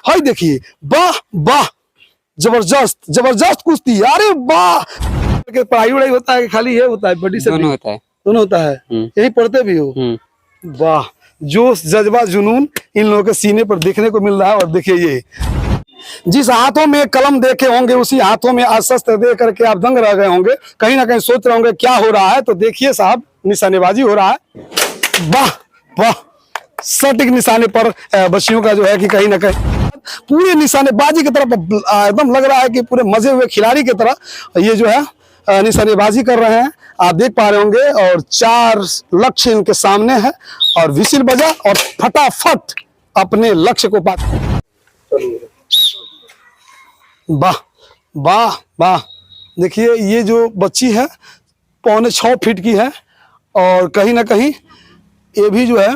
हाय देखिए, वाह वाह, जबरदस्त जबरदस्त कुश्ती, अरे वाह। पढ़ाई वढ़ाई होता है कि खाली ये होता है? बड़ी से दोनों होता है। दोनों होता है। यही पढ़ते भी हो? वाह, जोश जज्बा जुनून इन लोगों के सीने पर देखने को मिल रहा है। और देखिए ये जिस हाथों में कलम देखे होंगे उसी हाथों में अस्त्र दे करके आप दंग रह गए होंगे, कहीं ना कहीं सोच रहे होंगे क्या हो रहा है। तो देखिए साहब, निशानेबाजी हो रहा है। वाह वाह, सटीक निशाने पर बच्चियों का जो है कि कहीं ना कहीं पूरे निशानेबाजी की तरफ एकदम लग रहा है कि पूरे मजे हुए खिलाड़ी की तरह ये जो है निशानेबाजी कर रहे हैं। आप देख पा रहे होंगे। और 4 लक्ष्य इनके सामने है और विसिल बजा और फटाफट अपने लक्ष्य को पा। वाह वाह वाह, देखिए ये जो बच्ची है 6.25 फीट की है और कहीं ना कहीं ये भी जो है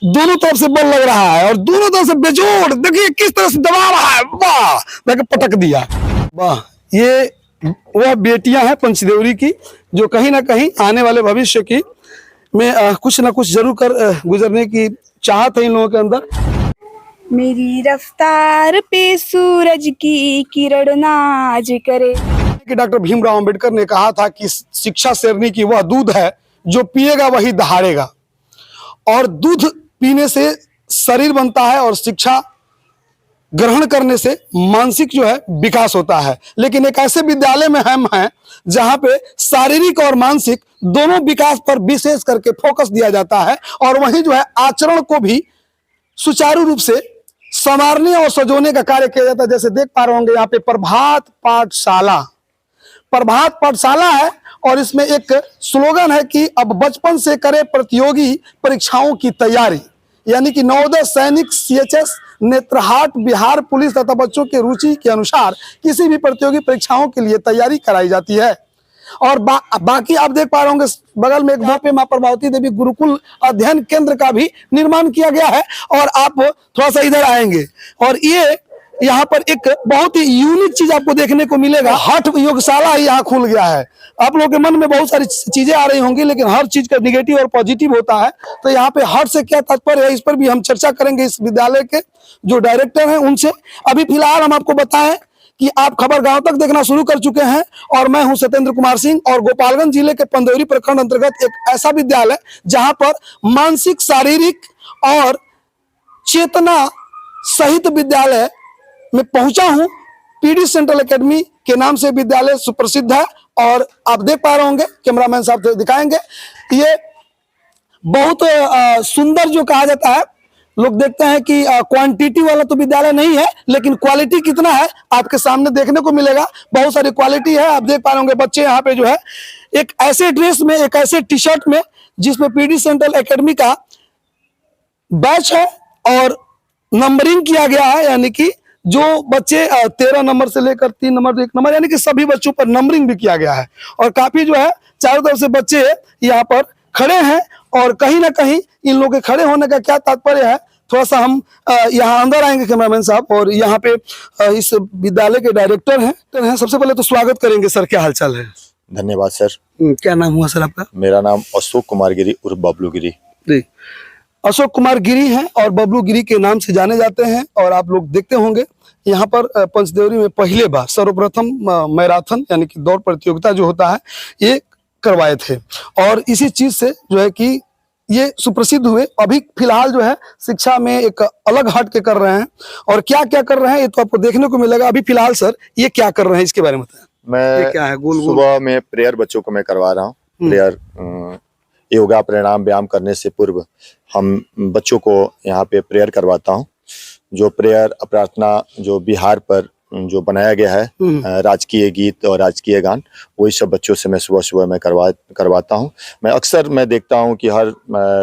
दोनों तरफ से बल लग रहा है और दोनों तरफ से बेजोड़ देखिए किस तरह से दबा रहा है। वाह, देखिए पटक दिया। वाह, ये वह बेटियां हैं पंचदेवरी की जो कहीं ना कहीं आने वाले भविष्य की में कुछ ना कुछ जरूर कर गुजरने की चाहत है इन लोगों के अंदर। मेरी रफ्तार पे सूरज की किरण नाज करे। कि डॉक्टर भीमराव अंबेडकर ने कहा था कि शिक्षा शेरनी की वह दूध है जो पिएगा वही दहाड़ेगा। और दूध पीने से शरीर बनता है और शिक्षा ग्रहण करने से मानसिक जो है विकास होता है। लेकिन एक ऐसे विद्यालय में हम हैं जहां पे शारीरिक और मानसिक दोनों विकास पर विशेष करके फोकस दिया जाता है और वहीं जो है आचरण को भी सुचारू रूप से संवारने और सजोने का कार्य किया जाता है। जैसे देख पा रहे होंगे यहाँ पे प्रभात पाठशाला है और इसमें एक स्लोगन है कि अब बचपन से करे प्रतियोगी परीक्षाओं की तैयारी, यानी कि नवोदय सैनिक CHS नेत्रहाट बिहार पुलिस तथा बच्चों की रुचि के अनुसार किसी भी प्रतियोगी परीक्षाओं के लिए तैयारी कराई जाती है। और बाकी आप देख पा रहे होंगे बगल में एक वहां पे मां प्रभावती देवी गुरुकुल अध्ययन केंद्र का भी निर्माण किया गया है। और आप थोड़ा सा इधर आएंगे और ये यहाँ पर एक बहुत ही यूनिक चीज आपको देखने को मिलेगा। हठ योगशाला यहाँ खुल गया है। आप लोगों के मन में बहुत सारी चीजें आ रही होंगी लेकिन हर चीज का निगेटिव और पॉजिटिव होता है। तो यहाँ पे हठ से क्या तात्पर्य है इस पर भी हम चर्चा करेंगे इस विद्यालय के जो डायरेक्टर हैं उनसे। अभी फिलहाल हम आपको बताएं कि आप खबर गांव तक देखना शुरू कर चुके हैं और मैं हूं सत्येंद्र कुमार सिंह। और गोपालगंज जिले के पंदौरी प्रखंड अंतर्गत एक ऐसा विद्यालय जहां पर मानसिक शारीरिक और चेतना सहित विद्यालय में पहुंचा हूं। PD सेंट्रल एकेडमी के नाम से विद्यालय सुप्रसिद्ध है और आप देख पा रहे होंगे, कैमरामैन साहब दिखाएंगे। ये बहुत सुंदर जो कहा जाता है, लोग देखते हैं कि क्वांटिटी वाला तो विद्यालय नहीं है लेकिन क्वालिटी कितना है आपके सामने देखने को मिलेगा। बहुत सारी क्वालिटी है। आप देख पा रहे होंगे बच्चे यहाँ पे जो है एक ऐसे ड्रेस में, एक ऐसे टी-शर्ट में जिसमें PD सेंट्रल एकेडमी का बैच है और नंबरिंग किया गया है, यानी कि जो बच्चे 13 नंबर से लेकर 3 नंबर 1 नंबर यानी कि सभी बच्चों पर नंबरिंग भी किया गया है। और काफी जो है चारों तरफ से बच्चे यहाँ पर खड़े हैं और कहीं ना कहीं इन लोगों के खड़े होने का क्या तात्पर्य है, थोड़ा सा हम यहाँ अंदर आएंगे कैमरामैन साहब। और यहाँ पे इस विद्यालय के डायरेक्टर हैं। सबसे पहले तो स्वागत करेंगे सर, क्या हालचाल है? धन्यवाद सर। क्या नाम हुआ सर आपका? मेरा नाम अशोक कुमार गिरी उर्फ बबलू गिरी। जी, अशोक कुमार गिरी हैं और बबलू गिरी के नाम से जाने जाते हैं। और आप लोग देखते होंगे यहाँ पर पंचदेवरी में पहले बार सर्वप्रथम मैराथन यानी कि दौड़ प्रतियोगिता जो होता है ये करवाए थे और इसी चीज से जो है कि ये सुप्रसिद्ध हुए। अभी फिलहाल जो है शिक्षा में एक अलग हट के कर रहे हैं और क्या क्या कर रहे हैं ये तो आपको देखने को मिलेगा। अभी फिलहाल सर ये क्या कर रहे हैं इसके बारे में बताएं। मैं क्या है? गोल सुबह में प्रेयर बच्चों को मैं करवा रहा हूँ। प्रेयर योगा प्राणायाम व्यायाम करने से पूर्व हम बच्चों को यहाँ पे प्रेयर करवाता हूँ। जो प्रेयर प्रार्थना जो बिहार पर जो बनाया गया है राजकीय गीत और राजकीय गान, वही सब बच्चों से मैं सुबह सुबह मैं करवाता हूँ। मैं देखता हूँ कि हर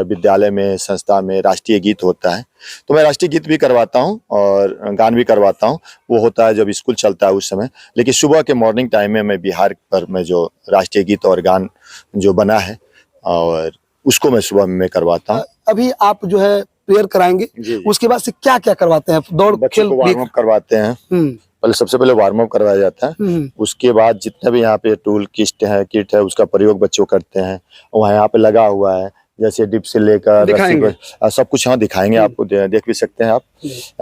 विद्यालय में संस्था में राष्ट्रीय गीत होता है तो मैं राष्ट्रीय गीत भी करवाता हूँ और गान भी करवाता हूँ। वो होता है जब स्कूल चलता है उस समय। लेकिन सुबह के मॉर्निंग टाइम में मैं बिहार पर मैं जो राष्ट्रीय गीत और गान जो बना है और उसको मैं सुबह में करवाता हूँ। अभी आप जो है प्रेयर कराएंगे जी। उसके बाद से क्या क्या करवाते हैं? दौड़ बच्चों को वार्म अप करवाते हैं। सबसे पहले वार्म अप करवाया जाता है। उसके बाद जितने भी यहाँ पे टूल किट है उसका प्रयोग बच्चों करते हैं। वहाँ यहाँ पे लगा हुआ है जैसे डिप से लेकर रस्सी दिखाएंगे। पर सब कुछ यहाँ दिखाएंगे, आपको देख भी सकते हैं आप।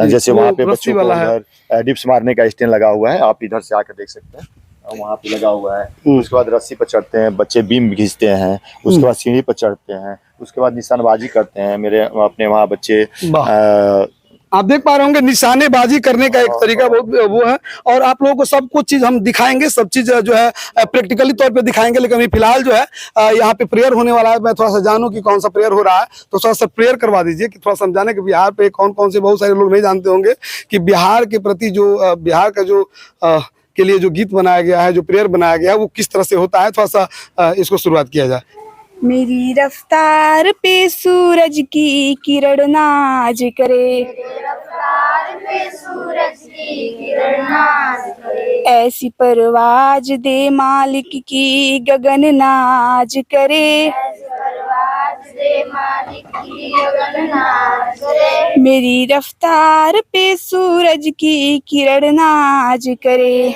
जैसे वो वहाँ पे रस्सी बच्चों को वाला है। उधर डिप्स मारने का स्टैंड लगा हुआ है, आप इधर से आकर देख सकते हैं, वहाँ पे लगा हुआ है। उसके बाद रस्सी पर चढ़ते हैं बच्चे, बीम खींचते हैं, उसके बाद सीढ़ी पर चढ़ते हैं, उसके बाद निशानबाजी करते हैं। मेरे अपने वहाँ बच्चे आप देख पा रहे होंगे निशानेबाजी करने का एक तरीका बहुत वो है। और आप लोगों को सब कुछ चीज हम दिखाएंगे, सब चीज जो है प्रैक्टिकली तौर पे दिखाएंगे। लेकिन अभी फिलहाल जो है यहाँ पे प्रेयर होने वाला है। मैं थोड़ा सा जानूं कि कौन सा प्रेयर हो रहा है, तो थोड़ा सा प्रेयर करवा दीजिए कि थोड़ा समझाने कि बिहार पे कौन कौन से, बहुत सारे लोग नहीं जानते होंगे कि बिहार के प्रति जो बिहार का जो के लिए जो गीत बनाया गया है, जो प्रेयर बनाया गया है, वो किस तरह से होता है। थोड़ा सा इसको शुरुआत किया जाए। मेरी रफ्तार पे सूरज की किरण नाज करे, ऐसी परवाज दे मालिक की गगन नाज करे। मेरी रफ्तार पे सूरज की किरण नाज करे।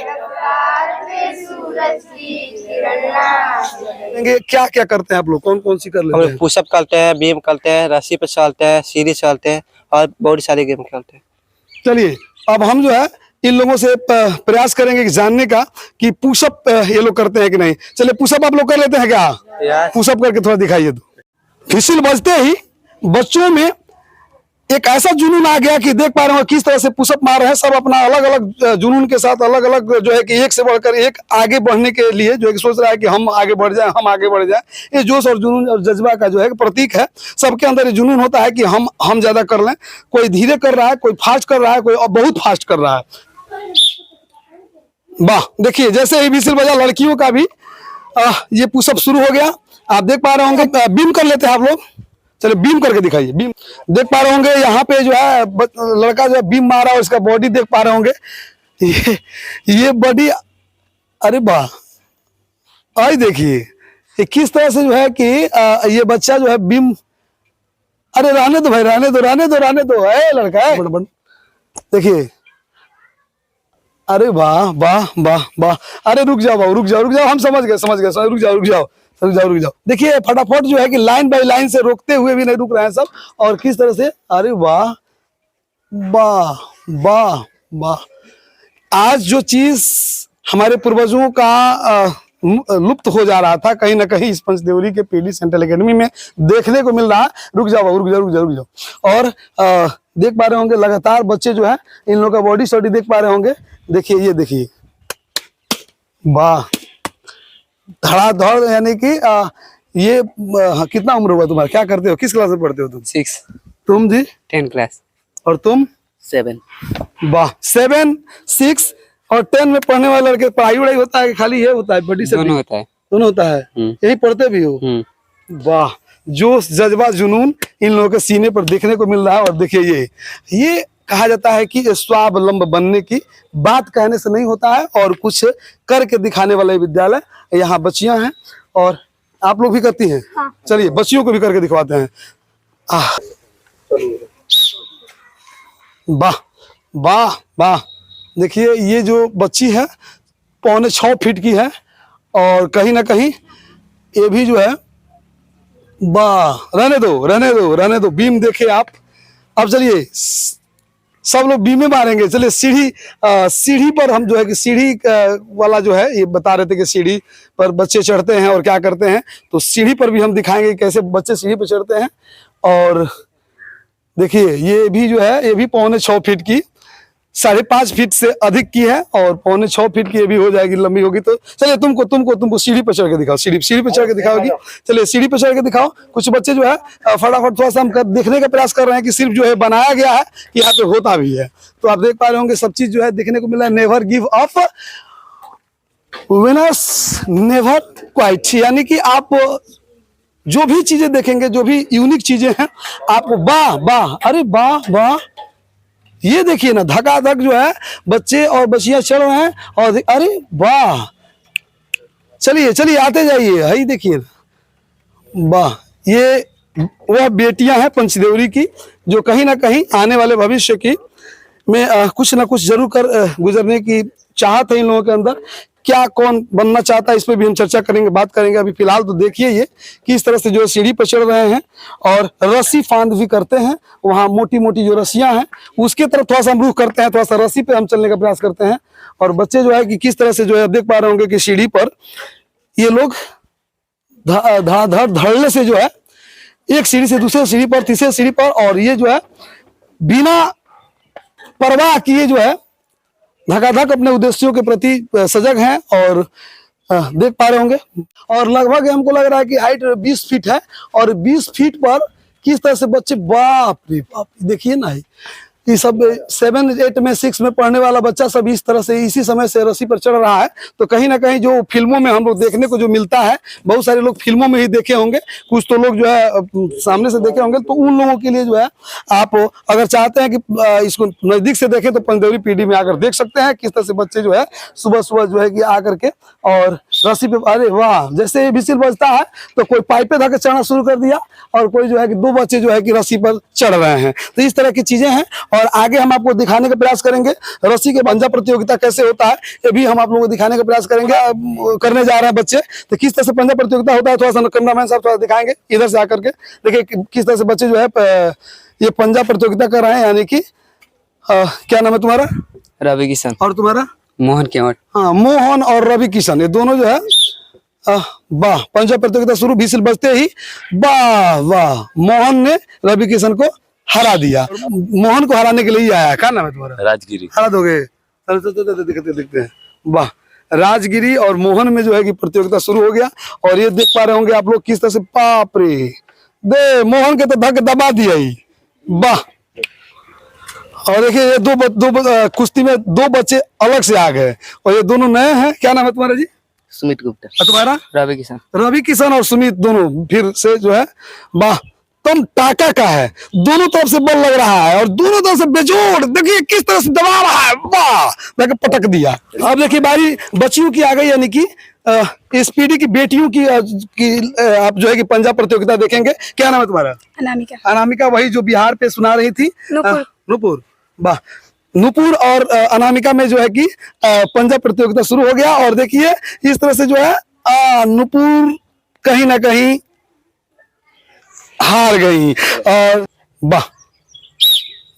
क्या क्या करते हैं आप लोग, कौन कौन सी कर हम लेते लोग हैं? पुशअप करते हैं, बीम करते हैं, रस्सी पे चलते हैं, सीढ़ी चलते हैं और बहुत सारे गेम खेलते हैं। चलिए अब हम जो है इन लोगों से प्रयास करेंगे कि जानने का कि पुशअप ये लोग करते हैं कि नहीं। चलिए पुशअप आप लोग कर लेते हैं क्या? पुशअप करके थोड़ा दिखाइए। तो फिसिल बजते ही बच्चों में एक ऐसा जुनून आ गया कि देख पा रहे हो किस तरह से पुशअप मार रहे हैं। सब अपना अलग अलग जुनून के साथ अलग अलग जो है कि एक से बढ़कर एक आगे बढ़ने के लिए जो है कि सोच रहा है कि हम आगे बढ़ जाएं, हम आगे बढ़ जाएं। ये जोश और जुनून और जज्बा का जो है प्रतीक है। सबके अंदर ये जुनून होता है कि हम ज्यादा कर लें। कोई धीरे कर रहा है, कोई फास्ट कर रहा है, कोई बहुत फास्ट कर रहा है। वाह, देखिए जैसे ही विसिल बजा लड़कियों का भी ये पुशअप शुरू हो गया। आप देख पा रहे होंगे, बीम कर लेते हैं आप लोग। चलिए बीम करके दिखाइए। बीम देख पा रहे होंगे यहाँ पे जो है लड़का जो है बीम मारा और इसका बॉडी देख पा रहे होंगे। ये बॉडी, अरे वाह, आई देखिए ये किस तरह से जो है कि ये बच्चा जो है बीम, अरे रहने दो भाई, रहने दो, रहने दो, रहने दो, है लड़का है। देखिए, अरे वाह वाह वाह वाह, अरे रुक जाओ बाबू, रुक जाओ रुक जाओ, हम समझ गए रुक जाओ रुक जाओ रुक जाओ रुक जाओ। देखिए फटाफट जो है कि लाइन बाय लाइन से रोकते हुए भी नहीं रुक रहे हैं सब, और किस तरह से, अरे वाह वाह वाह वाह। आज जो चीज हमारे पूर्वजों का लुप्त हो जा रहा था, कहीं ना कहीं इस पंचदेवरी के पीडी सेंट्रल एकेडमी में देखने को मिल रहा है। रुक जाओ बाबू, रुक जाओ रुक जाओ रुक जाओ। और देख पा रहे होंगे लगातार बच्चे जो है इन लोगों का बॉडी शॉडी देख पा रहे होंगे। देखिए ये देखिए, वाह, धड़ाधड़, यानी कि ये कितना उम्र हुआ तुम्हारा, क्या करते हो, किस क्लास में पढ़ते हो तुम? 6 तुम जी? 10 क्लास। और तुम? 7। वाह, 7, 6 और 10 में पढ़ने वाले लड़के पढ़ाई वढ़ाई होता है कि खाली ये होता है? बड़ी से दोनों होता है। दोनों होता है। यही पढ़ते भी हो? वाह, जोश जज्बा जुनून इन लोगों के सीने पर देखने को मिल रहा है। और देखिए ये कहा जाता है कि स्वावलंब बनने की बात कहने से नहीं होता है, और कुछ करके दिखाने वाला विद्यालय। यहाँ बच्चियां हैं और आप लोग भी करती हैं। हाँ। चलिए बच्चियों को भी करके दिखवाते हैं। वाह वाह वाह, देखिए ये जो बच्ची है 6.25 फीट की है, और कहीं ना कहीं ये भी जो है, वाह, रहने दो रहने दो रहने दो, बीम देखे आप। अब चलिए सब लोग बीमे मारेंगे। चलिए सीढ़ी पर हम जो है कि सीढ़ी वाला जो है, ये बता रहे थे कि सीढ़ी पर बच्चे चढ़ते हैं और क्या करते हैं, तो सीढ़ी पर भी हम दिखाएंगे कैसे बच्चे सीढ़ी पर चढ़ते हैं। और देखिए ये भी जो है, ये भी 6.25 फीट की, 5.5 फीट से अधिक की है, और 6.25 फीट की ये भी हो जाएगी, लंबी होगी। तो चलिए तुमको सीढ़ी पर चढ़ के दिखाओ, सीढ़ी पर चढ़ के दिखाओगी। चलिए सीढ़ी पर चढ़ के दिखाओ। कुछ बच्चे जो है फटाफट थोड़ा सा हम देखने का प्रयास कर रहे हैं कि सिर्फ जो है बनाया गया है कि यहाँ पे होता भी है। तो आप देख पा रहे होंगे सब चीज जो है देखने को मिला है। Never give up, winners never quite, यानी कि आप जो भी चीजें देखेंगे, जो भी यूनिक चीजें हैं, आपको वाह वाह, अरे वाह वाह, ये देखिए ना, धकाधक जो है बच्चे और बच्चियां चढ़ रहे हैं। और अरे वाह, चलिए चलिए आते जाइए, है देखिए, वाह, ये वह बेटियां हैं पंचदेवरी की, जो कहीं ना कहीं आने वाले भविष्य की में कुछ ना कुछ जरूर कर गुजरने की चाहत है इन लोगों के अंदर। क्या कौन बनना चाहता है इस पे भी हम चर्चा करेंगे, बात करेंगे। अभी फिलहाल तो देखिए ये किस तरह से जो है सीढ़ी पर चढ़ रहे हैं और रस्सी फांद भी करते हैं। वहाँ मोटी मोटी जो रस्सियां हैं उसके तरफ थोड़ा सा हम रुख करते हैं, थोड़ा सा रस्सी पे हम चलने का प्रयास करते हैं। और बच्चे जो है कि किस तरह से जो है देख पा रहे होंगे कि सीढ़ी पर ये लोग धड़ल्ले से जो है एक सीढ़ी से दूसरे सीढ़ी पर, तीसरे सीढ़ी पर, और ये जो है बिना परवाह किए जो है धकाधक अपने उद्देश्यों के प्रति सजग हैं और देख पा रहे होंगे। और लगभग हमको लग रहा है कि हाइट 20 फीट है और 20 फीट पर किस तरह से बच्चे, बाप रे बाप, देखिए ना ये सब 7, 8 में 6 में पढ़ने वाला बच्चा सब इस तरह से इसी समय से रस्सी पर चढ़ रहा है। तो कहीं ना कहीं जो फिल्मों में हम लोग देखने को जो मिलता है, बहुत सारे लोग फिल्मों में ही देखे होंगे, कुछ तो लोग जो है सामने से देखे होंगे। तो उन लोगों के लिए जो है आप अगर चाहते हैं कि इसको नजदीक से देखें तो पंचदेवरी पीडी में आकर देख सकते हैं किस तरह से बच्चे जो है सुबह सुबह जो है कि आकर के और रस्सी पे, अरे वाह, जैसे ही विसिल बजता है तो कोई पाइपे धके चढ़ना शुरू कर दिया और कोई जो है कि 2 बच्चे जो है कि रस्सी पर चढ़ रहे हैं। तो इस तरह की चीजें हैं और आगे हम आपको दिखाने का प्रयास करेंगे रस्सी के पंजा प्रतियोगिता कैसे होता है, ये भी हम आप लोगों को दिखाने का प्रयास करेंगे। करने जा रहे हैं बच्चे, तो किस तरह से पंजा प्रतियोगिता होता है थोड़ा सा कैमरामैन साहब थोड़ा दिखाएंगे इधर से आकर के। देखिए किस तरह से बच्चे जो है ये पंजा प्रतियोगिता कर रहे हैं, यानी कि क्या नाम है तुम्हारा? रवि किशन। और तुम्हारा? मोहन केवट। हाँ, मोहन और रवि किशन, ये दोनों जो है वाह, पंजा प्रतियोगिता शुरू, विसिल बजते ही वाह वाह, मोहन ने रवि किशन को हरा दिया। मोहन को हराने के लिए ही आया। क्या नाम है तुम्हारा? राजगिरी। हरा दोगे? देखते हैं, वाह, राजगिरी और मोहन में जो है कि प्रतियोगिता शुरू हो गया। और ये देख पा रहे होंगे आप लोग किस तरह से, बाप रे, दे मोहन के तो धक दबा दिया ही, वाह। और देखिए ये दो कुश्ती में 2 बच्चे अलग से आ गए और ये दोनों नए हैं। क्या नाम है तुम्हारा जी? सुमित गुप्ता। और तुम्हारा? रवि किशन। रवि किशन और सुमित दोनों फिर से जो है, वाह, तुम टाका का है, दोनों तरफ से बल लग रहा है और दोनों तरफ से बेजोड़, देखिए किस तरह से दबा रहा है, वाह, देखिए पटक दिया। अब देखिए बारी बच्चियों की आ गई, यानी कि स्पीडी की बेटियों की आप जो है कि पंजा प्रतियोगिता देखेंगे। क्या नाम है तुम्हारा? अनामिका। अनामिका, वही जो बिहार पे सुना रही थी, नूपुर, वाह। नूपुर और अनामिका में जो है कि पंजा प्रतियोगिता शुरू हो गया और देखिए इस तरह से जो है नूपुर कहीं ना कहीं हार गई और वाह,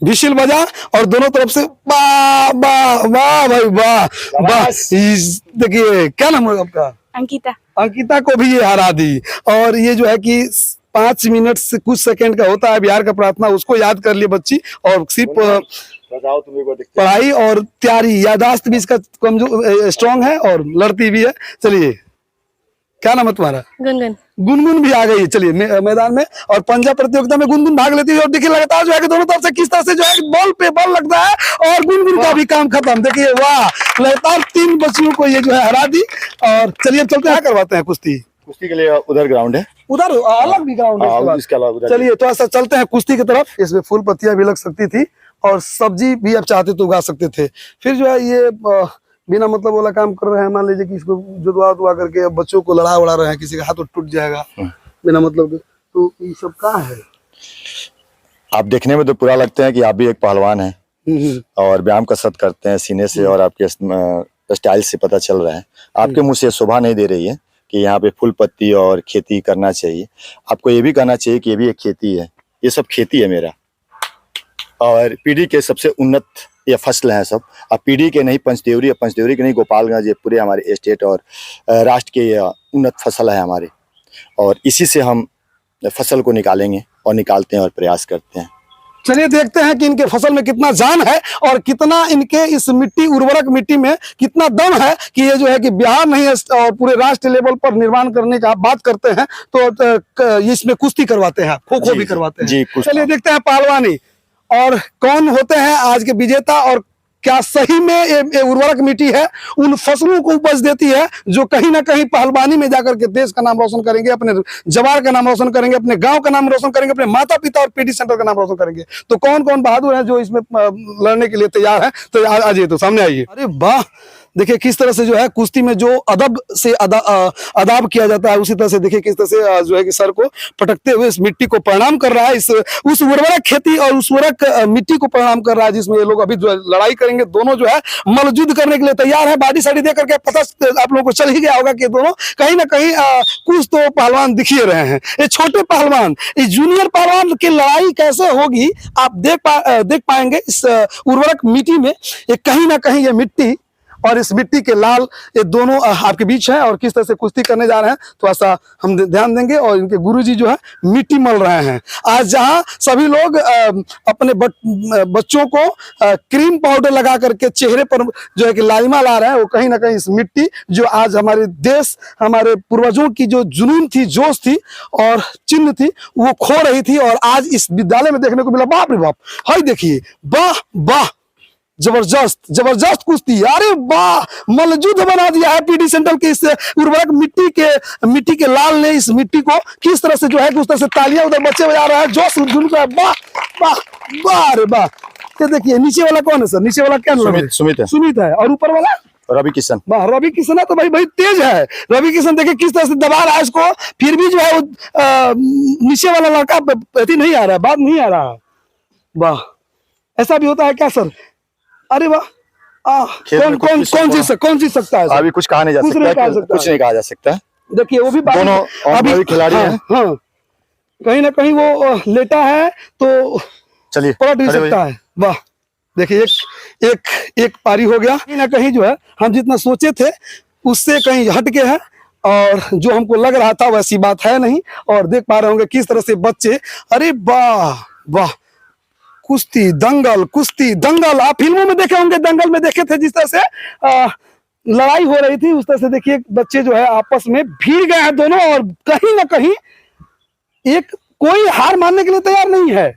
विशिल बजा और दोनों तरफ से वाह वाह वाह भाई वाह वाह। देखिए क्या नाम है आपका? अंकिता। अंकिता को भी ये हरा दी और ये जो है कि 5 मिनट से कुछ सेकंड का होता है बिहार का प्रार्थना, उसको याद कर लिए बच्ची और सिर्फ पढ़ाई और तैयारी, यादाश्त भी इसका कमजोर स्ट्रांग है और लड़ती भी है। चलिए क्या नाम है तुम्हारा? गुनगुन। गुनगुन भी आ गई है, चलिए मैदान में। और पंजा प्रतियोगिता में गुनगुन भाग लेती है और देखिए लगातार जो है कि दोनों तरफ से किस तरह से जो है बॉल पे बॉल लगता है और गुनगुन का भी काम खत्म। देखिए वाह, लगातार 3 बच्चियों को ये जो है हरा दी। और चलिए अब चलते हैं, करवाते हैं कुश्ती के लिए उधर ग्राउंड है, उधर अलग भी ग्राउंड है इसके अलावा। चलिए तो ऐसा चलते हैं कुश्ती की तरफ। इसमें फूल पत्तियां भी लग सकती थी और सब्जी भी आप चाहते तो उगा सकते थे। फिर जो है ये बिना मतलब वाला काम कर रहे हैं, मान लीजिए कि इसको जुदवा करके बच्चों को लड़ा उड़ा रहे हैं, किसी का हाथ टूट जाएगा बिना मतलब के, तो ये सब कहाँ है? आप देखने में तो पूरा लगते हैं कि आप भी एक पहलवान हैं और व्यायाम कसरत करते हैं सीने से, और आपके स्टाइल से पता चल रहा है। आपके मुंह से शोभा नहीं दे रही है कि यहाँ पे फूल पत्ती और खेती करना चाहिए। आपको ये भी कहना चाहिए कि ये भी एक खेती है, ये सब खेती है मेरा, और पीढ़ी के सबसे उन्नत ये फसल है सब। अब पीढ़ी के नहीं, पंचदेवरी के नहीं, गोपालगंज, ये पूरे हमारे स्टेट और राष्ट्र के ये उन्नत फसल है हमारे, और इसी से हम फसल को निकालेंगे और निकालते हैं और प्रयास करते हैं। चलिए देखते हैं कि इनके फसल में कितना जान है और कितना इनके इस मिट्टी, उर्वरक मिट्टी में कितना दम है कि ये जो है कि बिहार नहीं है और पूरे राष्ट्र लेवल पर निर्माण करने का बात करते हैं। तो इसमें कुश्ती करवाते हैं, खो खो भी करवाते हैं। चलिए देखते हैं पहलवानी और कौन होते हैं आज के विजेता, और क्या सही में ये उर्वरक मिट्टी है उन फसलों को उपज देती है जो कहीं ना कहीं पहलवानी में जाकर के देश का नाम रोशन करेंगे, अपने जवार का नाम रोशन करेंगे, अपने गांव का नाम रोशन करेंगे, अपने माता पिता और पीटी सेंटर का नाम रोशन करेंगे। तो कौन कौन बहादुर हैं जो इसमें लड़ने के लिए तैयार हैं? तो आइए, तो सामने आइए। अरे वाह, देखिए किस तरह से जो है कुश्ती में जो अदब से अदाब किया जाता है, उसी तरह से देखिए किस तरह से जो है कि सर को पटकते हुए इस मिट्टी को प्रणाम कर रहा है, इस उस उर्वरक खेती और उस उर्वरक मिट्टी को प्रणाम कर रहा है जिसमें ये लोग अभी जो है लड़ाई करेंगे। दोनों जो है मल्लयुद्ध करने के लिए तैयार है। बाडी साड़ी देकर के पता आप लोगों को चल ही गया होगा कि दोनों कहीं ना कहीं कुछ तो पहलवान दिख ही रहे हैं। ये छोटे पहलवान, इस जूनियर पहलवान की लड़ाई कैसे होगी आप देख पाएंगे इस उर्वरक मिट्टी में। ये कहीं ना कहीं ये मिट्टी और इस मिट्टी के लाल ये दोनों आपके बीच हैं और किस तरह से कुश्ती करने जा रहे हैं थोड़ा सा हम ध्यान देंगे। और इनके गुरुजी जो है मिट्टी मल रहे हैं। आज जहां सभी लोग अपने बच्चों को क्रीम पाउडर लगा करके चेहरे पर जो है कि लालिमा ला रहे हैं, वो कहीं ना कहीं इस मिट्टी जो आज हमारे देश हमारे पूर्वजों की जो जुनून थी, जोश थी और चिन्ह थी वो खो रही थी और आज इस विद्यालय में देखने को मिला। बाप रे बाप, हाय देखिए, वाह वाह, जबरदस्त जबरदस्त कुश्ती, अरे वाह, मल्लयुद्ध बना दिया है पीडी सेंटर के इस उर्वरक मिट्टी के लाल ने इस मिट्टी को किस तरह से जो है उस तरह से तालियां उधर बच्चे बजा रहे हैं, जोश जुनून है, वाह वाह वाह, अरे वाह। ये देखिए नीचे वाला कौन है सर? नीचे वाला क्या नाम है? सुमित है। और ऊपर वाला रवि किशन। वाह, रवि किशन है तो भाई तेज है। रवि किशन देखिए किस तरह से दबा रहा है इसको, फिर भी जो है नीचे वाला लड़का नहीं आ रहा है, बात नहीं आ रहा। वाह, ऐसा भी होता है क्या सर? अरे वाह, कौन जीत सकता है? अभी कुछ कहा नहीं जा सकता, कुछ नहीं कहा जा सकता। देखिए वो भी दोनों अभी खिलाड़ी हैं। हाँ, कहीं ना कहीं वो लेटा है तो चलिए पलट भी सकता है। वाह, देखिए एक पारी हो गया। कहीं ना कहीं जो है हम जितना सोचे थे उससे कहीं हट के है और जो हमको लग रहा था वैसी बात है नहीं। और देख पा रहे होंगे किस तरह से बच्चे, अरे वाह वाह, कुश्ती दंगल आप फिल्मों में देखे होंगे, दंगल में देखे थे जिस तरह से लड़ाई हो रही थी उस तरह से देखिए बच्चे जो है आपस में भीड़ गए हैं दोनों और कहीं ना कहीं कोई हार मानने के लिए तैयार नहीं है।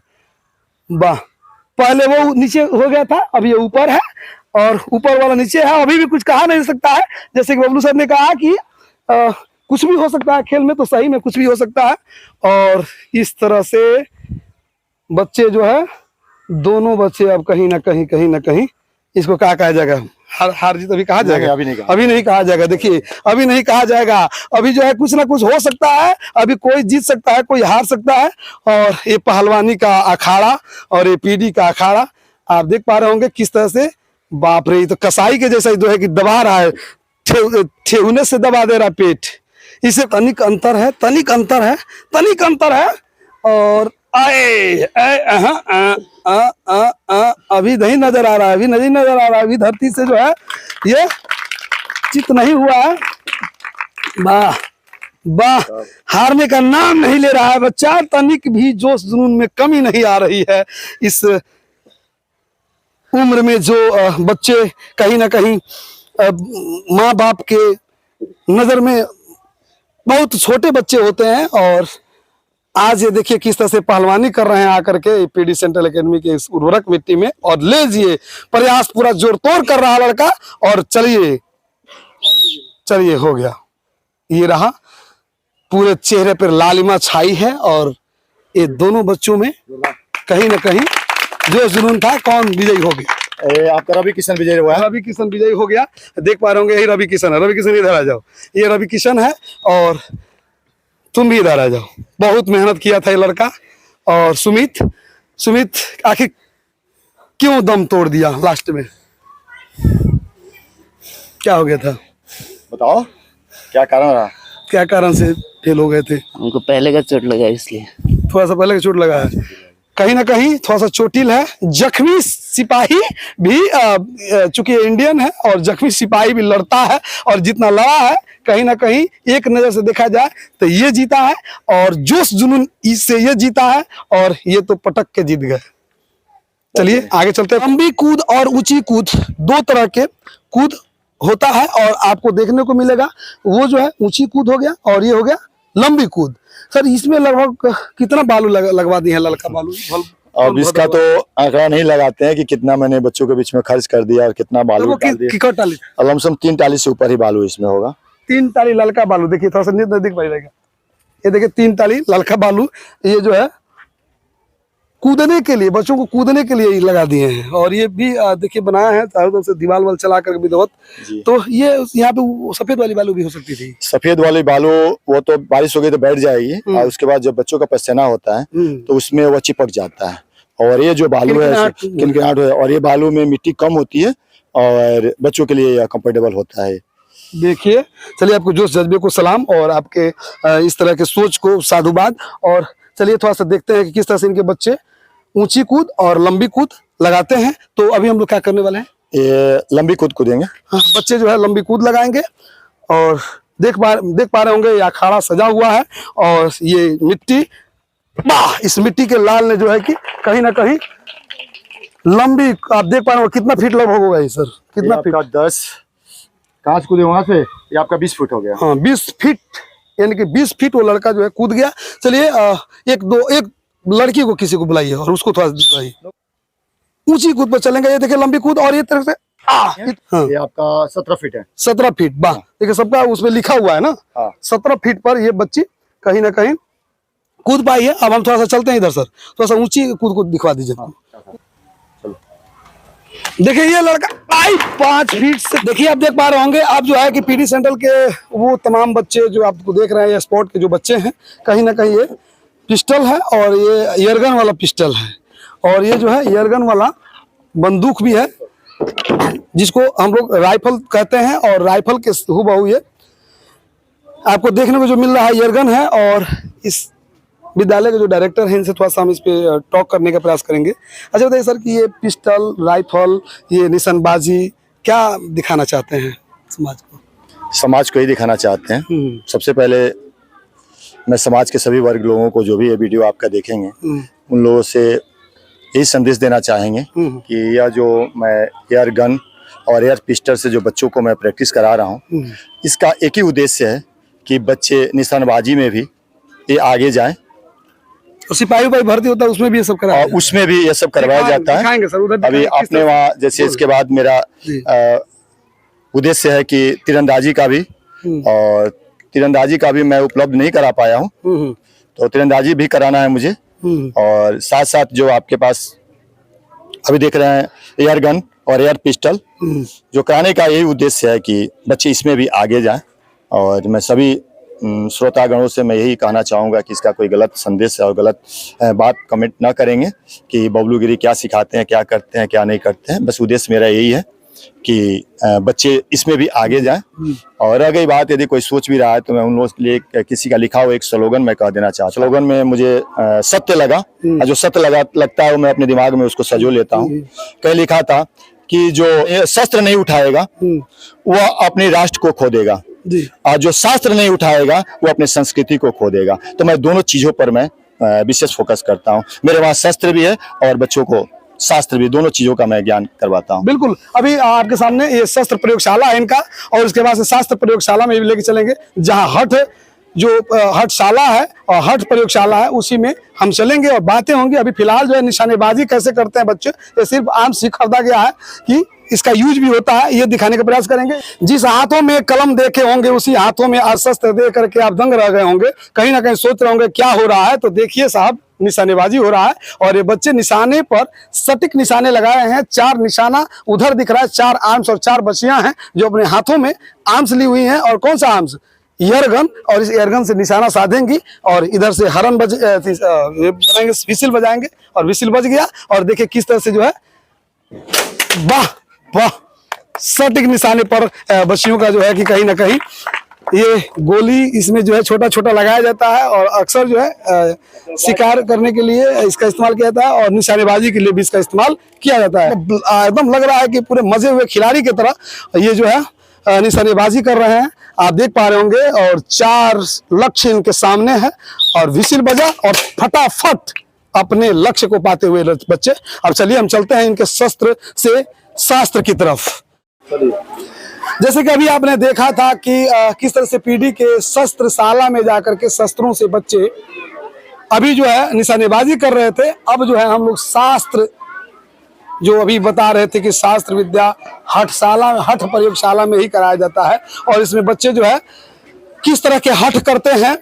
वाह, पहले वो नीचे हो गया था, अब ये ऊपर है और ऊपर वाला नीचे है। अभी भी कुछ कहा नहीं सकता है, जैसे कि बबलू सर ने कहा कि कुछ भी हो सकता है खेल में, तो सही में कुछ भी हो सकता है। और इस तरह से बच्चे जो है दोनों बच्चे अब कहीं ना कहीं इसको क्या कहा जाएगा, हार जीत अभी कहा जाएगा? अभी नहीं कहा जाएगा। देखिए अभी नहीं कहा जाएगा, अभी जो है कुछ ना कुछ हो सकता है, अभी कोई जीत सकता है, कोई हार सकता है। और ये पहलवानी का अखाड़ा और ये पीडी का अखाड़ा आप देख पा रहे होंगे किस तरह से, बाप रे, तो कसाई के जैसा जो है कि दबा रहा है, ठेहुने से दबा दे रहा पेट। इसे तनिक अंतर है। और अभी नहीं नजर आ रहा है, अभी धरती से जो है ये चित नहीं हुआ है। वाह वाह, हारने का नाम नहीं ले रहा है बच्चा, तनिक भी जोश जुनून में कमी नहीं आ रही है। इस उम्र में जो बच्चे कहीं ना कहीं माँ बाप के नजर में बहुत छोटे बच्चे होते हैं और आज ये देखिए किस तरह से पहलवानी कर रहे हैं आकर के पीडी सेंट्रल एकेडमी के इस उर्वरक मिट्टी में। और ले जिए प्रयास पूरा जोर तोड़ कर रहा लड़का और चलिए हो गया, ये रहा, पूरे चेहरे पर लालिमा छाई है। और ये दोनों बच्चों में कहीं ना कहीं जो जुनून था, कौन विजयी हो गया? आपका रवि किशन विजयी हुआ है। रवि किशन विजयी हो गया। देख पा रहे होंगे यही रवि किशन है। रवि किशन इधर आ जाओ, ये रवि किशन है और तुम भी इधर आ जाओ। बहुत मेहनत किया था ये लड़का। और सुमित आखिर क्यों दम तोड़ दिया लास्ट में, क्या हो गया था बताओ, क्या कारण रहा? क्या कारण से फेल हो गए थे? उनको पहले का चोट लगा इसलिए। थोड़ा सा पहले का चोट लगा है, कहीं ना कहीं थोड़ा सा चोटिल है। जख्मी सिपाही भी चूंकि इंडियन है और जख्मी सिपाही भी लड़ता है और जितना लड़ा है कहीं ना कहीं एक नजर से देखा जाए तो ये जीता है और जोश जुनून इससे ये जीता है और ये तो पटक के जीत गए। चलिए आगे चलते हैं। लंबी कूद और ऊंची कूद, दो तरह के कूद होता है और आपको देखने को मिलेगा। वो जो है ऊंची कूद हो गया और ये हो गया लंबी कूद। सर इसमें लगभग कितना बालू लगवा दिए हैं? लड़का बालू अब इसका तो आंकड़ा नहीं लगाते हैं कि कितना मैंने बच्चों के बीच में खर्च कर दिया और कितना बालू डाल दिया। लमसम 3 टाली से ऊपर ही बालू इसमें होगा। 3 टाली ललका बालू, देखिए थोड़ा सा नजदीक पाइएगा, ये देखिए 3 टाली ललका बालू। ये जो है कूदने के लिए, बच्चों को कूदने के लिए ही लगा दिए हैं। और ये भी देखिए बनाया है चारों तरफ से दीवार वाल चला कर विधिवत। तो ये यहाँ पे सफेद वाली बालू भी हो सकती थी। सफेद वाली बालू वो तो बारिश हो गई तो बैठ जाएगी, और उसके बाद जब बच्चों का पसीना होता है तो उसमें वो चिपक जाता है। और ये जो बालू है किनकिनाट है, और ये बालू में मिट्टी कम होती है और बच्चों के लिए कंफर्टेबल होता है। देखिए, चलिए आपको जोश जज्बे को सलाम और आपके इस तरह के सोच को साधुवाद। और चलिए थोड़ा सा देखते हैं कि किस तरह से इनके बच्चे ऊंची कूद और लंबी कूद लगाते हैं। तो अभी हम लोग क्या करने वाले हैं, ये लंबी कूद कूदेंगे। हाँ, बच्चे जो है लंबी कूद लगाएंगे। और देख पा रहे होंगे ये अखाड़ा सजा हुआ है और ये मिट्टी, वाह, इस मिट्टी के लाल ने जो है कि कहीं ना कहीं लंबी, आप देख पा रहे हो कितना फीट लगभग होगा ये सर, कितना फीट? 10 कहाँ से कूदे वहां से, ये आपका 20 फुट हो गया। हाँ 20 फीट, यानी कि 20 फीट वो लड़का जो है कूद गया। चलिए एक लड़की को किसी को बुलाइए और उसको थोड़ा दिखाइए। ऊंची कूद पर चलेंगे, ये देखिए लंबी कूद। और ये तरह से हाँ, ये आपका 17 फीट है। 17 फीट, वाह, देखिए सबका उसमें लिखा हुआ है ना। 17 फीट पर ये बच्ची कहीं ना कहीं कूद पाई है। अब हम थोड़ा सा चलते हैं इधर सर, थोड़ा सा ऊंची कूद को दिखवा दीजिए। देखिए ये लड़का 5 फीट से, देखिए आप देख पा रहे होंगे आप जो है कि पीडी सेंट्रल के वो तमाम बच्चे जो आपको देख रहे हैं, ये स्पोर्ट के जो बच्चे हैं, कहीं ना कहीं ये पिस्टल है और ये एयरगन वाला पिस्टल है। और ये जो है एयरगन वाला बंदूक भी है, जिसको हम लोग राइफल कहते हैं। और राइफल के हूबहू ये आपको देखने को जो मिल रहा है एयरगन है। और इस विद्यालय के जो डायरेक्टर हैं, इनसे थोड़ा सा हम इस पे टॉक करने का प्रयास करेंगे। अच्छा बताइए सर कि ये पिस्टल, राइफल, ये निशानबाजी क्या दिखाना चाहते हैं समाज को? समाज को ही दिखाना चाहते हैं। सबसे पहले मैं समाज के सभी वर्ग लोगों को, जो भी ये वीडियो आपका देखेंगे, उन लोगों से यही संदेश देना चाहेंगे कि यह जो मैं एयर गन और एयर पिस्टल से जो बच्चों को मैं प्रैक्टिस करा रहा हूँ, इसका एक ही उद्देश्य है कि बच्चे निशानबाजी में भी ये आगे जाएं। तो सिपाही भर्ती होता है उसमें भी ये सब कराया, उसमें भी ये सब करवाया जाता है। सर उधर अभी आपने वहाँ जैसे, इसके बाद मेरा उद्देश्य है कि तीरंदाजी का भी, और तीरंदाजी का भी मैं उपलब्ध नहीं करा पाया हूँ, तो तीरंदाजी भी कराना है मुझे। और साथ साथ जो आपके पास अभी देख रहे हैं एयर गन और एयर पिस्टल, जो कराने का यही उद्देश्य है कि बच्चे इसमें भी आगे जाएं। और मैं सभी श्रोतागणों से मैं यही कहना चाहूँगा कि इसका कोई गलत संदेश है और गलत बात कमेंट ना करेंगे कि बबलू गिरी क्या सिखाते हैं, क्या करते हैं, क्या नहीं करते हैं। बस उद्देश्य मेरा यही है कि बच्चे इसमें भी आगे जाएं। और रह गई बात, यदि कोई सोच भी रहा है तो मैं उन लोगों के लिए किसी का लिखा हुआ एक स्लोगन मैं कह देना चाहता हूँ। स्लोगन में मुझे सत्य लगा, जो सत्य लगता है वो मैं अपने दिमाग में उसको सजो लेता हूँ। कहीं लिखा था कि जो शस्त्र नहीं उठाएगा वह अपने राष्ट्र को खो देगा, और जो शास्त्र नहीं उठाएगा वो अपने संस्कृति को खो देगा। तो मैं दोनों चीजों पर मैं विशेष फोकस करता हूँ। मेरे वहाँ शस्त्र भी है और बच्चों को शास्त्र भी, दोनों चीजों का मैं ज्ञान करवाता हूँ। बिल्कुल, अभी आपके सामने ये शस्त्र प्रयोगशाला है इनका, और उसके बाद से शास्त्र प्रयोगशाला में भी लेके चलेंगे, जहाँ हट जो हटशाला है और हट प्रयोगशाला है उसी में हम चलेंगे और बातें होंगी। अभी फिलहाल जो है निशानेबाजी कैसे करते हैं बच्चे, ये सिर्फ आम सीख खरीदा गया है कि इसका यूज भी होता है, ये दिखाने का प्रयास करेंगे। जिस हाथों में कलम देखे होंगे उसी हाथों में आज शस्त्र दे करके आप दंग रह गए होंगे, कहीं ना कहीं सोच रहे होंगे क्या हो रहा है। तो देखिए साहब, निशानेबाजी हो रहा है और ये बच्चे निशाने पर सटीक निशाने लगाए हैं। 4 निशाना उधर दिख रहा है, 4 आर्म्स और 4 बच्चियां हैं जो अपने हाथों में आर्म्स ली हुई हैं। और कौन सा आर्म्स? एयरगन। और इस एयरगन से निशाना साधेंगी और इधर से हरन बनाएंगे, विसिल बजाएंगे, और विसिल बज गया। और देखिए किस तरह से जो है, वाह वाह, सटीक निशाने पर बच्चियों का जो है कि कहीं ना कहीं ये गोली इसमें जो है छोटा छोटा लगाया जाता है। और अक्सर जो है शिकार करने के लिए इसका इस्तेमाल किया जाता है और निशानेबाजी के लिए भी इसका इस्तेमाल किया जाता है। एकदम लग रहा है कि पूरे मजे हुए खिलाड़ी की तरह ये जो है निशानेबाजी कर रहे हैं, आप देख पा रहे होंगे। और 4 लक्ष्य इनके सामने है और विसिल बजा और फटाफट अपने लक्ष्य को पाते हुए बच्चे। अब चलिए हम चलते हैं इनके शस्त्र से शास्त्र की तरफ। जैसे कि अभी आपने देखा था कि किस तरह से पीडी के शस्त्रशाला में जाकर के शस्त्रों से बच्चे अभी जो है निशानेबाजी कर रहे थे। अब जो है हम लोग शास्त्र जो अभी बता रहे थे कि शास्त्र विद्या हठ प्रयोगशाला में ही कराया जाता है। और इसमें बच्चे जो है किस तरह के हठ करते हैं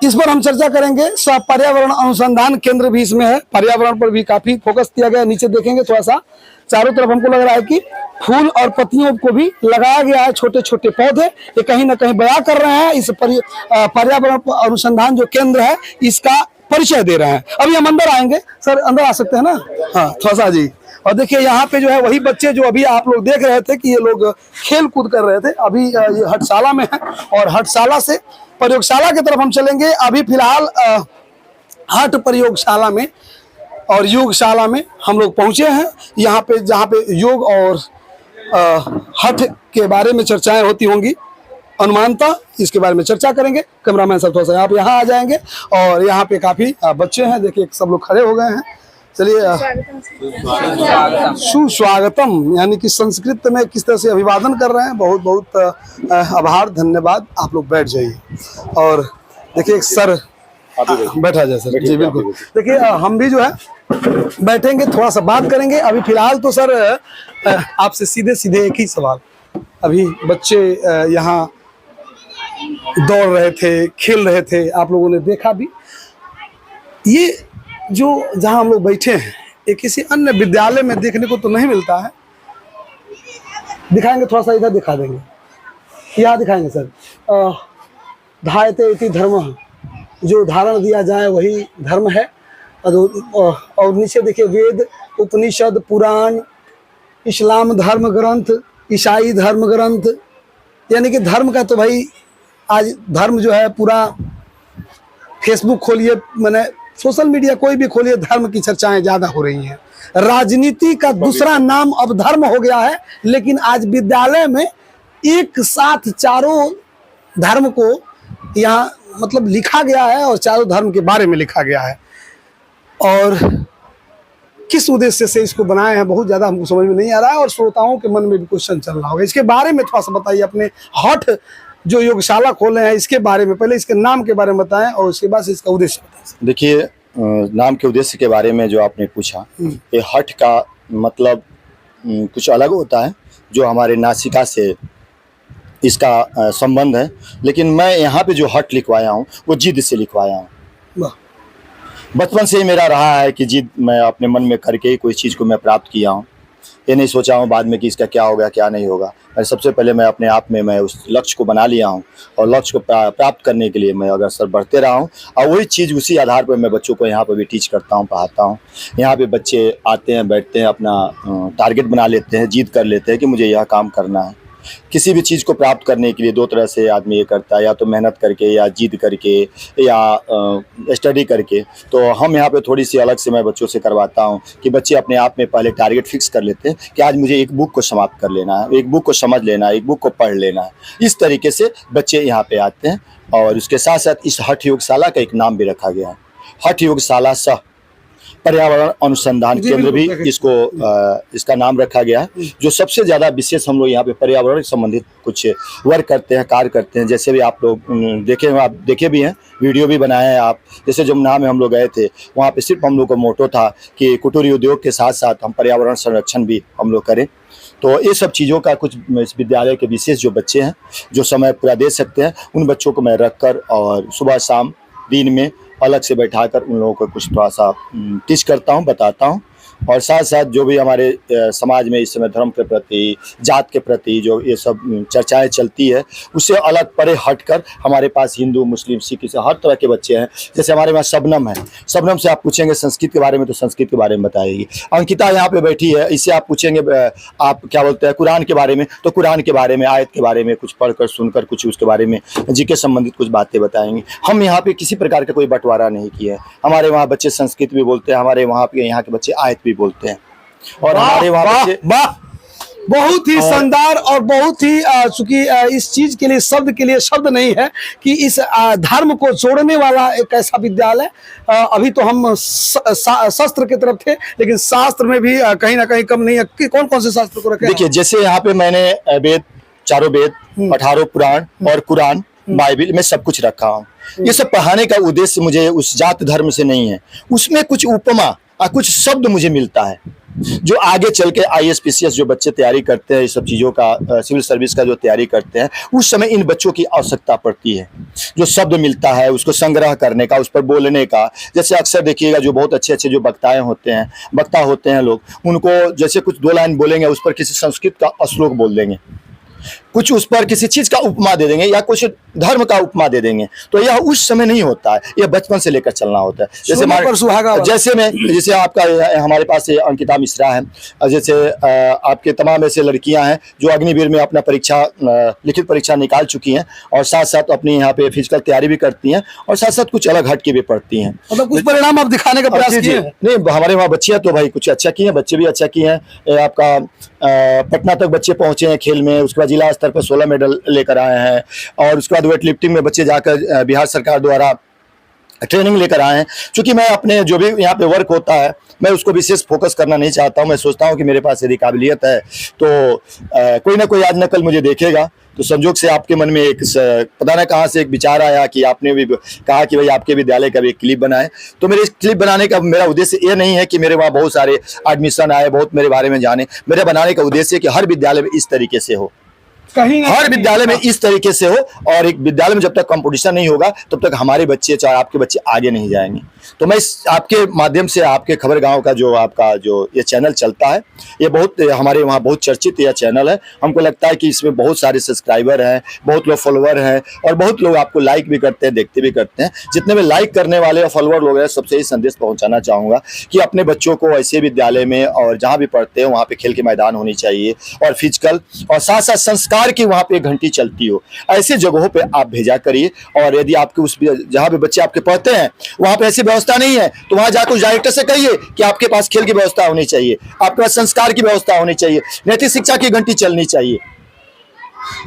इस पर हम चर्चा करेंगे। पर्यावरण अनुसंधान केंद्र भी इसमें है, पर्यावरण पर भी काफी फोकस किया गया है। नीचे देखेंगे थोड़ा सा, चारों तरफ हमको लग रहा है कि फूल और पत्तियों को भी लगाया गया है, छोटे छोटे पौधे। ये कहीं ना कहीं बयां कर रहे हैं इस पर्यावरण अनुसंधान जो केंद्र है इसका परिचय दे रहे हैं। अभी हम अंदर आएंगे, सर अंदर आ सकते हैं ना? हाँ थोड़ा सा जी। और देखिए यहाँ पे जो है वही बच्चे जो अभी आप लोग देख रहे थे कि ये लोग खेल कूद कर रहे थे, अभी ये हटशाला में है और हटशाला से प्रयोगशाला की तरफ हम चलेंगे। अभी फिलहाल हट प्रयोगशाला में और योगशाला में हम लोग पहुंचे हैं, यहाँ पे जहाँ पे योग और हठ के बारे में चर्चाएं होती होंगी, अनुमानता इसके बारे में चर्चा करेंगे। कैमरामैन साहब थोड़ा सा आप यहाँ आ जाएंगे और यहाँ पे काफी बच्चे हैं, देखिए सब लोग खड़े हो गए हैं। चलिए, सुस्वागतम यानी कि संस्कृत में किस तरह से अभिवादन कर रहे हैं। बहुत बहुत आभार, धन्यवाद। आप लोग बैठ जाइए और देखिए सर बैठा जाए सर जी, बिल्कुल। देखिए हम भी जो है बैठेंगे, थोड़ा सा बात करेंगे। अभी फिलहाल तो सर आपसे सीधे सीधे एक ही सवाल, अभी बच्चे यहाँ दौड़ रहे थे, खेल रहे थे, आप लोगों ने देखा भी। ये जो जहाँ हम लोग बैठे हैं ये किसी अन्य विद्यालय में देखने को तो नहीं मिलता है। दिखाएंगे थोड़ा सा, इधर दिखा देंगे, यहाँ दिखाएंगे सर। धायते इति धर्म, जो धारण दिया जाए वही धर्म है। और नीचे देखिए वेद, उपनिषद, पुराण, इस्लाम धर्म ग्रंथ, ईसाई धर्म ग्रंथ, यानी कि धर्म का तो भाई आज धर्म जो है पूरा फेसबुक खोलिए, मैंने सोशल मीडिया कोई भी खोलिए, धर्म की चर्चाएं ज्यादा हो रही हैं। राजनीति का दूसरा नाम अब धर्म हो गया है, लेकिन आज विद्यालय में एक साथ चारों धर्म को यहाँ मतलब लिखा गया है और चारों धर्म के बारे में लिखा गया है। और किस उद्देश्य से इसको बनाए हैं बहुत ज्यादा हमको समझ में नहीं आ रहा है और श्रोताओं के मन में भी क्वेश्चन चल रहा होगा। इसके बारे में थोड़ा सा बताइए, अपने हठ जो योगशाला खोले हैं इसके बारे में, पहले इसके नाम के बारे में बताएं और उसके बाद इसका उद्देश्य बताएं। देखिए, नाम के उद्देश्य के बारे में जो आपने पूछा, ये हठ का मतलब कुछ अलग होता है, जो हमारे नासिका से इसका संबंध है। लेकिन मैं यहाँ पे जो हठ लिखवाया हूँ वो जिद से लिखवाया हूँ। बचपन से ही मेरा रहा है कि जिद मैं अपने मन में करके ही कोई चीज़ को मैं प्राप्त किया हूँ। ये नहीं सोचा हूँ बाद में कि इसका क्या होगा क्या नहीं होगा। मैं सबसे पहले मैं अपने आप में मैं उस लक्ष्य को बना लिया हूँ और लक्ष्य को प्राप्त करने के लिए मैं अग्रसर बढ़ते रहा हूँ। और वही चीज़ उसी आधार पर मैं बच्चों को यहाँ पर भी टीच करता हूँ, पढ़ाता हूँ। यहाँ पे बच्चे आते हैं, बैठते हैं, अपना टारगेट बना लेते हैं, जिद कर लेते हैं कि मुझे यह काम करना है। किसी भी चीज़ को प्राप्त करने के लिए दो तरह से आदमी ये करता है, या तो मेहनत करके, या जिद करके, या स्टडी करके। तो हम यहाँ पे थोड़ी सी अलग से मैं बच्चों से करवाता हूँ कि बच्चे अपने आप में पहले टारगेट फिक्स कर लेते हैं कि आज मुझे एक बुक को समाप्त कर लेना है, एक बुक को समझ लेना है, एक बुक को पढ़ लेना है। इस तरीके से बच्चे यहाँ पे आते हैं। और उसके साथ साथ इस हठ योगशाला का एक नाम भी रखा गया है, हठ योगशाला सह पर्यावरण अनुसंधान केंद्र भी इसको इसका नाम रखा गया है। जो सबसे ज़्यादा विशेष हम लोग यहाँ पे पर्यावरण से संबंधित कुछ वर्क करते हैं, कार्य करते हैं। जैसे भी आप लोग देखे भी हैं, वीडियो भी बनाए हैं आप। जैसे जमुना में हम लोग गए थे, वहाँ पे सिर्फ हम लोग का मोटो था कि कुटीर उद्योग के साथ साथ हम पर्यावरण संरक्षण भी हम लोग करें। तो ये सब चीज़ों का कुछ इस विद्यालय के विशेष जो बच्चे हैं जो समय पूरा दे सकते हैं, उन बच्चों को मैं रख कर और सुबह शाम दिन में अलग से बैठाकर उन लोगों को कुछ थोड़ा सा टीच करता हूँ, बताता हूँ। और साथ साथ जो भी हमारे समाज में इस समय धर्म के प्रति, जात के प्रति जो ये सब चर्चाएं चलती है, उससे अलग परे हटकर हमारे पास हिंदू, मुस्लिम, सिख, ईसाई हर तरह के बच्चे हैं। जैसे हमारे पास शबनम है, शबनम से आप पूछेंगे संस्कृत के बारे में तो संस्कृत के बारे में बताएगी। अंकिता यहाँ पे बैठी है, इससे आप पूछेंगे आप क्या बोलते हैं कुरान के बारे में, तो कुरान के बारे में, आयत के बारे में कुछ पढ़कर सुनकर कुछ उसके बारे में जी के संबंधित कुछ बातें बताएंगे। हम यहाँ पे किसी प्रकार का कोई बंटवारा नहीं किया है। हमारे वहाँ बच्चे संस्कृत भी बोलते हैं, हमारे वहाँ पे यहाँ के बच्चे आयत भी बोलते हैं। और हमारे वहाँ पे बहुत ही शानदार और बहुत ही चूंकि इस चीज के लिए शब्द के लिए शब्द नहीं है कि इस धर्म को जोड़ने वाला एक ऐसा विद्यालय। अभी तो हम शास्त्र की तरफ थे, लेकिन शास्त्र में भी कहीं ना कहीं कम नहीं है। कि कौन कौन से शास्त्र को रखे? देखिए, जैसे यहाँ पे मैंने वेद, चारों वेद, 18 पुराण और कुरान, बाइबिल में सब कुछ रखा हूँ। ये सब पढ़ाने का उद्देश्य मुझे उस जात धर्म से नहीं है। उसमें कुछ उपमा कुछ शब्द मुझे मिलता है जो आगे चल के IAS PCS जो बच्चे तैयारी करते हैं, इस सब चीज़ों का सिविल सर्विस का जो तैयारी करते हैं, उस समय इन बच्चों की आवश्यकता पड़ती है। जो शब्द मिलता है उसको संग्रह करने का, उस पर बोलने का। जैसे अक्सर देखिएगा जो बहुत अच्छे अच्छे जो वक्ता होते हैं लोग, उनको जैसे कुछ 2 लाइन बोलेंगे उस पर किसी संस्कृत का श्लोक बोल देंगे, कुछ उस पर किसी चीज का उपमा दे देंगे या कुछ धर्म का उपमा दे देंगे। तो यह उस समय नहीं होता है, यह बचपन से लेकर चलना होता है। जैसे आपका हमारे पास अंकिता मिश्रा है, जैसे आपके तमाम ऐसे लड़कियां हैं जो अग्निवीर में अपना लिखित परीक्षा निकाल चुकी हैं और साथ साथ अपनी यहाँ पे फिजिकल तैयारी भी करती हैं और साथ साथ कुछ अलग हटके भी पढ़ती हैं। मतलब कुछ परिणाम आप दिखाने का प्रयास किए? नहीं, हमारे वहाँ बच्चियां तो भाई कुछ अच्छा किए हैं, बच्चे भी अच्छा किए हैं। आपका पटना तक बच्चे पहुंचे हैं खेल में, उसके बाद जिला स्तर पर 16 मेडल लेकर आए हैं और उसके बाद वेट लिफ्टिंग में बच्चे जाकर बिहार सरकार द्वारा ट्रेनिंग लेकर आए हैं। क्योंकि मैं अपने जो भी यहाँ पे वर्क होता है मैं उसको विशेष फोकस करना नहीं चाहता हूँ। मैं सोचता हूँ कि मेरे पास यदि काबिलियत है तो कोई ना कोई आज न कल मुझे देखेगा। तो संजोग से आपके मन में एक पता ना कहाँ से एक विचार आया कि आपने भी कहा कि भाई आपके विद्यालय का भी एक क्लिप बनाए। तो मेरे क्लिप बनाने का मेरा उद्देश्य ये नहीं है कि मेरे वहाँ बहुत सारे एडमिशन आए, बहुत मेरे बारे में जाने। मेरे बनाने का उद्देश्य है कि हर विद्यालय में इस तरीके से हो, हर विद्यालय में इस तरीके से हो। और एक विद्यालय में जब तक कंपटीशन नहीं होगा तब तक हमारे बच्चे चाहे आपके बच्चे आगे नहीं जाएंगे। तो मैं इस आपके माध्यम से आपके खबर गांव का जो आपका जो ये चैनल चलता है, ये बहुत हमारे वहाँ बहुत चर्चित यह चैनल है। हमको लगता है कि इसमें बहुत सारे सब्सक्राइबर हैं, बहुत लोग फॉलोअर हैं और बहुत लोग आपको लाइक भी करते हैं, देखते भी करते हैं। जितने भी लाइक करने वाले और फॉलोअर लोग हैं सबसे यही संदेश पहुँचाना चाहूँगा कि अपने बच्चों को ऐसे विद्यालय में और जहाँ भी पढ़ते हैं वहाँ पे खेल के मैदान होनी चाहिए और फिजिकल और साथ साथ संस्कार की वहाँ पे घंटी चलती हो, ऐसे जगहों पे आप भेजा करिए। और यदि आपके उस जहाँ पे बच्चे आपके पढ़ते हैं वहाँ पे ऐसी व्यवस्था नहीं है तो वहाँ जाकर उस डायरेक्टर से कहिए कि आपके पास खेल की व्यवस्था होनी चाहिए, आपके पास संस्कार की व्यवस्था होनी चाहिए, नैतिक शिक्षा की घंटी चलनी चाहिए।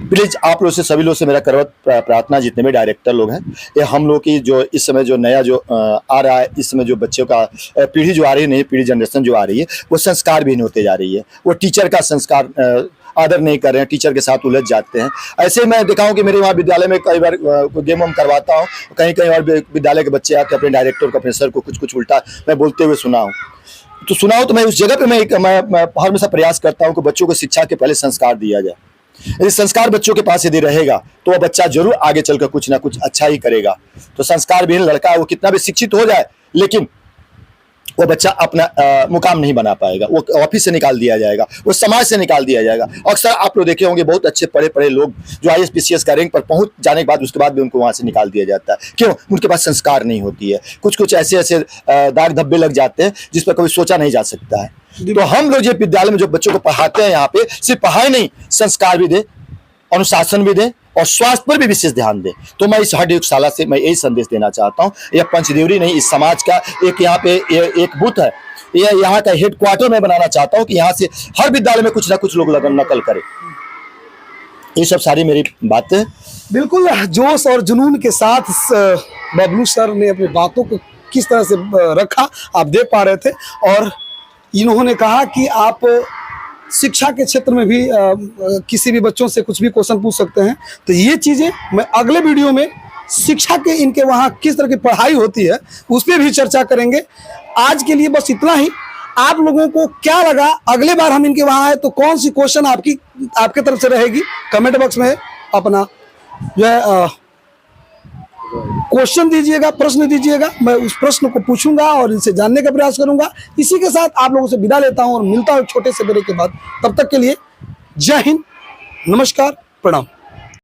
प्लीज आप लोग से, सभी लोग से मेरा करवत प्रार्थना, जितने भी डायरेक्टर लोग हैं, ये हम लोग की जो इस समय जो नया जो आ रहा है, इस समय जो बच्चों का पीढ़ी जो आ रही है, नई पीढ़ी जनरेशन जो आ रही है, वो संस्कार भी नहीं होते जा रही है। वो टीचर का संस्कार आदर नहीं कर रहे हैं, टीचर के साथ उलझ जाते हैं। ऐसे मैं देखा हूँ कि मेरे वहाँ विद्यालय में कई बार गेम हम करवाता हूँ, कहीं कहीं और विद्यालय के बच्चे आके अपने डायरेक्टर को, अपने सर को कुछ उल्टा मैं बोलते हुए सुना हूँ। तो मैं उस जगह पे मैं हमेशा प्रयास करता हूँ कि बच्चों को शिक्षा के पहले संस्कार दिया जाए। यदि संस्कार बच्चों के पास यदि रहेगा तो वह बच्चा जरूर आगे चलकर कुछ ना कुछ अच्छा ही करेगा। तो संस्कार विहीन लड़का वो कितना भी शिक्षित हो जाए लेकिन वो बच्चा अपना मुकाम नहीं बना पाएगा, वो ऑफिस से निकाल दिया जाएगा, वो समाज से निकाल दिया जाएगा। अक्सर आप लोग देखे होंगे बहुत अच्छे पढ़े पढ़े लोग जो IAS PCS का रैंक पर पहुंच जाने के बाद उसके बाद भी उनको वहां से निकाल दिया जाता है। क्यों? उनके पास संस्कार नहीं होती है। कुछ ऐसे दाग धब्बे लग जाते हैं जिस पर कभी सोचा नहीं जा सकता है। तो हम लोग जो विद्यालय में जो बच्चों को पढ़ाते हैं यहाँ पे सिर्फ पढ़ाई नहीं, संस्कार भी दे, अनुशासन भी दे और स्वास्थ्य पर भी विशेष ध्यान दे। तो मैं इस हरयुगशाला से मैं यही संदेश देना चाहता हूँ। यह पंचदेवरी नहीं, इस समाज का एक यहाँ पे एक बूथ है, यह यहाँ का हेडक्वार्टर मैं बनाना चाहता हूँ कि यहाँ से हर विद्यालय में कुछ ना कुछ लोग नकल करें। ये सब सारी मेरी बातें। बिल्कुल जोश और जुनून के साथ बबलू सर ने अपनी बातों को किस तरह से रखा आप देख पा रहे थे। और इन्होंने कहा कि आप शिक्षा के क्षेत्र में भी किसी भी बच्चों से कुछ भी क्वेश्चन पूछ सकते हैं। तो ये चीज़ें मैं अगले वीडियो में शिक्षा के इनके वहाँ किस तरह की पढ़ाई होती है उस पर भी चर्चा करेंगे। आज के लिए बस इतना ही। आप लोगों को क्या लगा, अगले बार हम इनके वहाँ आए तो कौन सी क्वेश्चन आपके तरफ से रहेगी, कमेंट बॉक्स में अपना जो है क्वेश्चन दीजिएगा, प्रश्न दीजिएगा। मैं उस प्रश्न को पूछूंगा और इनसे जानने का प्रयास करूंगा। इसी के साथ आप लोगों से विदा लेता हूं और मिलता हूं छोटे से ब्रेक के बाद। तब तक के लिए जय हिंद, नमस्कार, प्रणाम।